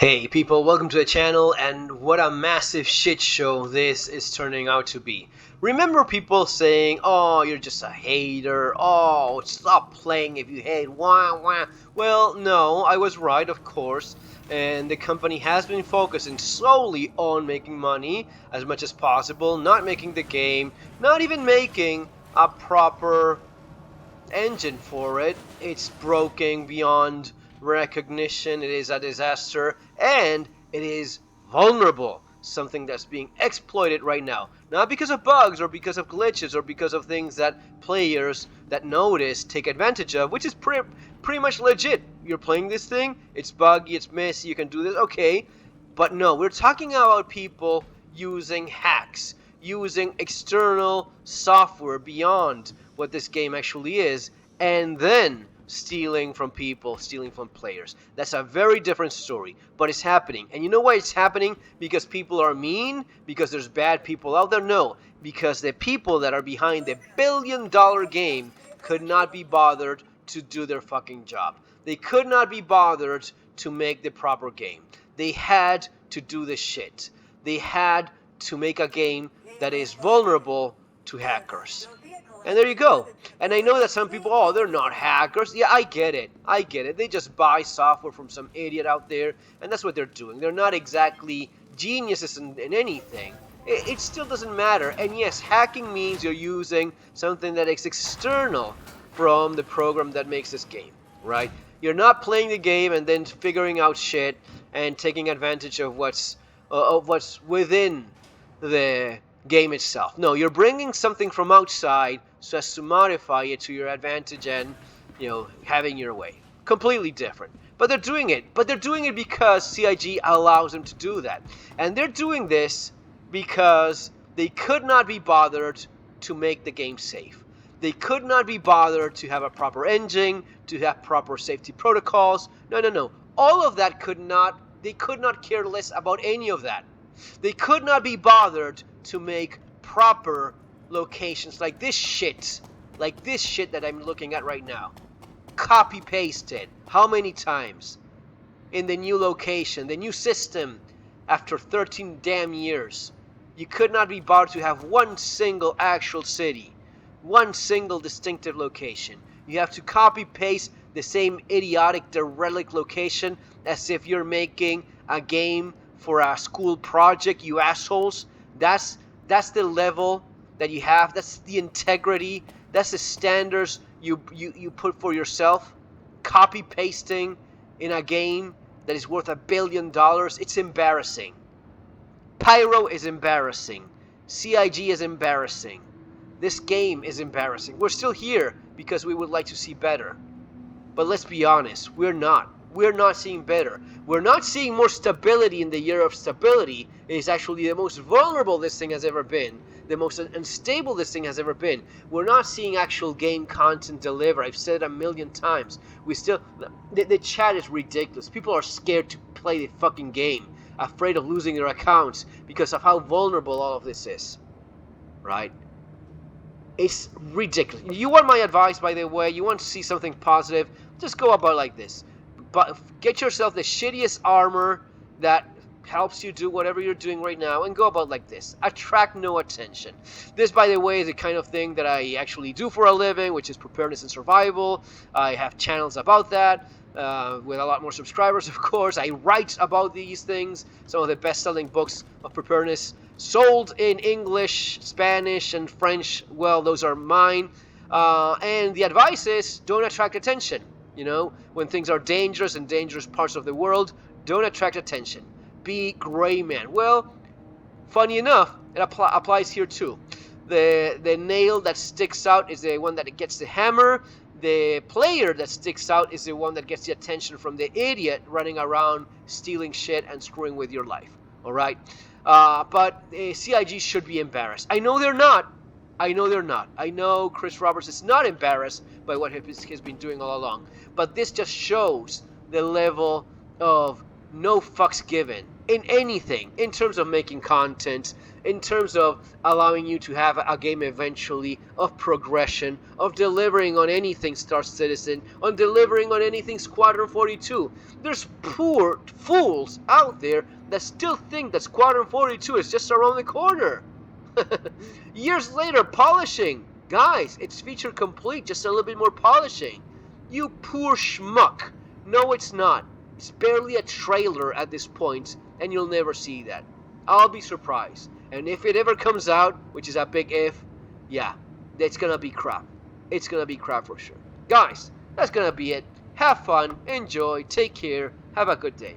Hey people, welcome to the channel, and what a massive shit show this is turning out to be. Remember people saying, oh, you're just a hater, oh, stop playing if you hate, wah wah. Well, no, I was right, of course, and the company has been focusing solely on making money as much as possible, not making the game, not even making a proper engine for it. It's broken beyond recognition. It is a disaster, and it is vulnerable. Something that's being exploited right now, not because of bugs or because of glitches or because of things that players that notice take advantage of, which is pretty much legit. You're playing this thing, it's buggy, it's messy, you can do this, okay, but no, we're talking about people using hacks, using external software beyond what this game actually is, and then stealing from people, stealing from players. That's a very different story, but it's happening. And you know why it's happening? Because people are mean? Because there's bad people out there? No, because the people that are behind the billion-dollar game could not be bothered to do their fucking job. They could not be bothered to make the proper game. They had to do this shit. They had to make a game that is vulnerable to hackers. And there you go. And I know that some people, oh, they're not hackers. Yeah, I get it. I get it. They just buy software from some idiot out there, and that's what they're doing. They're not exactly geniuses in anything. It still doesn't matter. And yes, hacking means you're using something that is external from the program that makes this game, right? You're not playing the game and then figuring out shit and taking advantage of what's within the game itself. No, you're bringing something from outside so as to modify it to your advantage and, having your way. Completely different. But they're doing it. But they're doing it because CIG allows them to do that. And they're doing this because they could not be bothered to make the game safe. They could not be bothered to have a proper engine, to have proper safety protocols. No. All of that they could not care less about any of that. They could not be bothered to make proper locations like this shit that I'm looking at right now. Copy pasted. How many times? In the new location, the new system, after 13 damn years. You could not be bothered to have one single actual city, one single distinctive location. You have to copy paste the same idiotic derelict location as if you're making a game for a school project, you assholes. That's the level that you have. That's the integrity. That's the standards you put for yourself. Copy pasting in a game that is worth $1 billion. It's embarrassing. Pyro is embarrassing. CIG is embarrassing. This game is embarrassing. We're still here because we would like to see better. But let's be honest, we're not. We're not seeing better. We're not seeing more stability in the year of stability. It is actually the most vulnerable this thing has ever been. The most unstable this thing has ever been. We're not seeing actual game content deliver. I've said it a million times. The chat is ridiculous. People are scared to play the fucking game. Afraid of losing their accounts because of how vulnerable all of this is. Right? It's ridiculous. You want my advice, by the way? You want to see something positive? Just go about like this. But get yourself the shittiest armor that helps you do whatever you're doing right now and go about like this. Attract no attention. This, by the way, is the kind of thing that I actually do for a living, which is preparedness and survival. I have channels about that with a lot more subscribers, of course. I write about these things. Some of the best-selling books of preparedness sold in English, Spanish, and French. Well, those are mine. And the advice is don't attract attention. When things are dangerous in dangerous parts of the world, don't attract attention. Be gray man. Well, funny enough, it applies here too. The nail that sticks out is the one that gets the hammer. The player that sticks out is the one that gets the attention from the idiot running around stealing shit and screwing with your life. All right? But CIG should be embarrassed. I know they're not. I know Chris Roberts is not embarrassed by what he's been doing all along. But this just shows the level of no fucks given in anything, in terms of making content, in terms of allowing you to have a game eventually, of progression, of delivering on anything Star Citizen, on delivering on anything Squadron 42. There's poor fools out there that still think that Squadron 42 is just around the corner. Years later, polishing. Guys, it's feature complete, just a little bit more polishing. You poor schmuck. No, it's not. It's barely a trailer at this point, and you'll never see that. I'll be surprised. And if it ever comes out, which is a big if, yeah, it's gonna be crap. It's gonna be crap for sure. Guys, that's gonna be it. Have fun, enjoy, take care, have a good day.